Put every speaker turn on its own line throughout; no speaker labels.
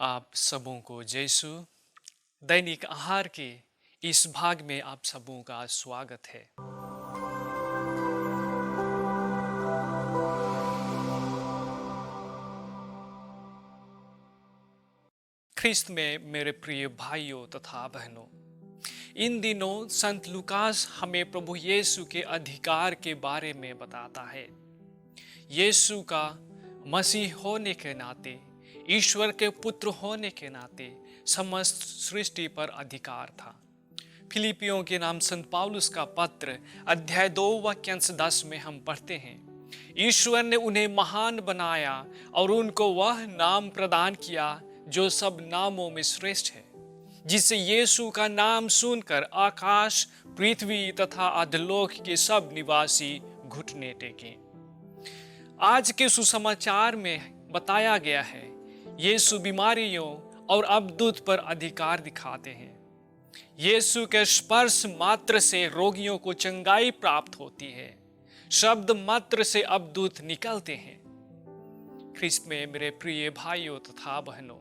आप सबों को यीशु दैनिक आहार के इस भाग में आप सबों का स्वागत है। ख्रिस्त में मेरे प्रिय भाइयों तथा बहनों, इन दिनों संत लूकास हमें प्रभु यीशु के अधिकार के बारे में बताता है। यीशु का मसीह होने के नाते, ईश्वर के पुत्र होने के नाते समस्त सृष्टि पर अधिकार था। फिलिपियों के नाम संत पौलुस का पत्र अध्याय 2 वाक्यांश 10 में हम पढ़ते हैं, ईश्वर ने उन्हें महान बनाया और उनको वह नाम प्रदान किया जो सब नामों में श्रेष्ठ है, जिससे यीशु का नाम सुनकर आकाश, पृथ्वी तथा अधोलोक के सब निवासी घुटने टेकें। आज के सुसमाचार में बताया गया है, यीशु बीमारियों और अबदूत पर अधिकार दिखाते हैं। यीशु के स्पर्श मात्र से रोगियों को चंगाई प्राप्त होती है। शब्द मात्र से अबदूत निकलते हैं। ख्रिस्त में मेरे प्रिय भाइयों तथा बहनों,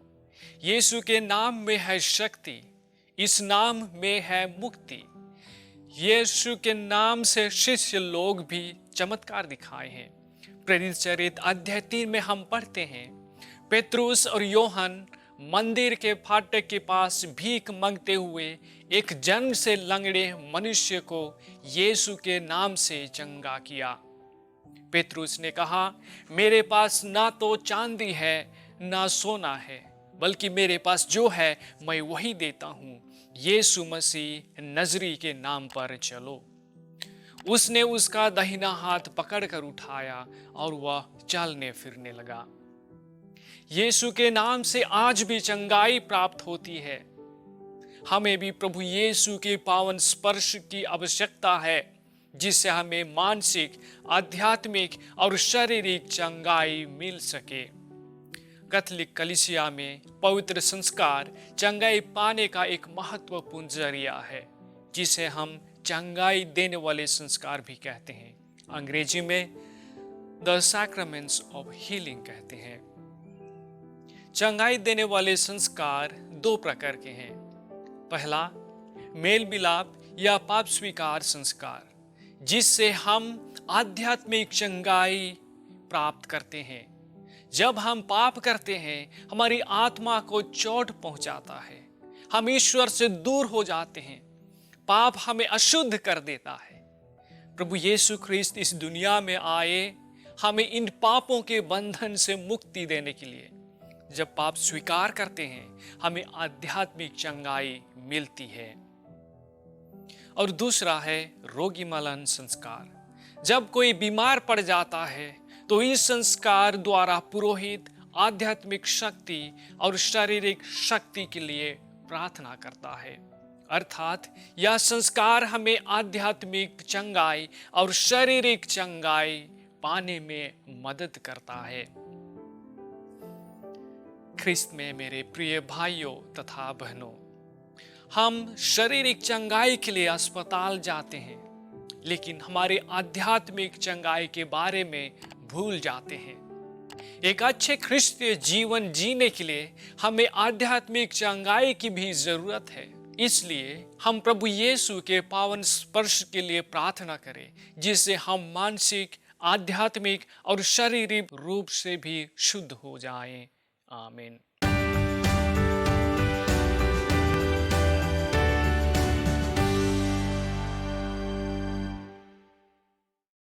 यीशु के नाम में है शक्ति, इस नाम में है मुक्ति। यीशु के नाम से शिष्य लोग भी चमत्कार दिखाए हैं। प्रेरित चरित्र अध्याय 3 में हम पढ़ते हैं, पेत्रुस और योहन मंदिर के फाटक के पास भीख मांगते हुए एक जन्म से लंगड़े मनुष्य को यीशु के नाम से चंगा किया। पेत्रुस ने कहा, मेरे पास ना तो चांदी है ना सोना है, बल्कि मेरे पास जो है मैं वही देता हूं। यीशु मसीह नजरी के नाम पर चलो। उसने उसका दाहिना हाथ पकड़कर उठाया और वह चलने फिरने लगा। यीशु के नाम से आज भी चंगाई प्राप्त होती है। हमें भी प्रभु यीशु के पावन स्पर्श की आवश्यकता है, जिससे हमें मानसिक, आध्यात्मिक और शारीरिक चंगाई मिल सके। कैथोलिक कलीसिया में पवित्र संस्कार चंगाई पाने का एक महत्वपूर्ण जरिया है, जिसे हम चंगाई देने वाले संस्कार भी कहते हैं। अंग्रेजी में द सैक्रामेंट्स ऑफ हीलिंग कहते हैं। चंगाई देने वाले संस्कार 2 प्रकार के हैं। पहला, मेल मिलाप या पाप स्वीकार संस्कार, जिससे हम आध्यात्मिक चंगाई प्राप्त करते हैं। जब हम पाप करते हैं, हमारी आत्मा को चोट पहुंचाता है, हम ईश्वर से दूर हो जाते हैं, पाप हमें अशुद्ध कर देता है। प्रभु यीशु ख्रिस्त इस दुनिया में आए हमें इन पापों के बंधन से मुक्ति देने के लिए। जब पाप स्वीकार करते हैं, हमें आध्यात्मिक चंगाई मिलती है। और दूसरा है रोगी मलन संस्कार। जब कोई बीमार पड़ जाता है, तो इस संस्कार द्वारा पुरोहित आध्यात्मिक शक्ति और शारीरिक शक्ति के लिए प्रार्थना करता है। अर्थात यह संस्कार हमें आध्यात्मिक चंगाई और शारीरिक चंगाई पाने में मदद करता है। ख्रिस्त में मेरे प्रिय भाइयों तथा बहनों, हम शारीरिक चंगाई के लिए अस्पताल जाते हैं, लेकिन हमारे आध्यात्मिक चंगाई के बारे में भूल जाते हैं। एक अच्छे ख्रिस्तीय जीवन जीने के लिए हमें आध्यात्मिक चंगाई की भी जरूरत है। इसलिए हम प्रभु यीशु के पावन स्पर्श के लिए प्रार्थना करें, जिससे हम मानसिक, आध्यात्मिक और शारीरिक रूप से भी शुद्ध हो जाएं। आमीन।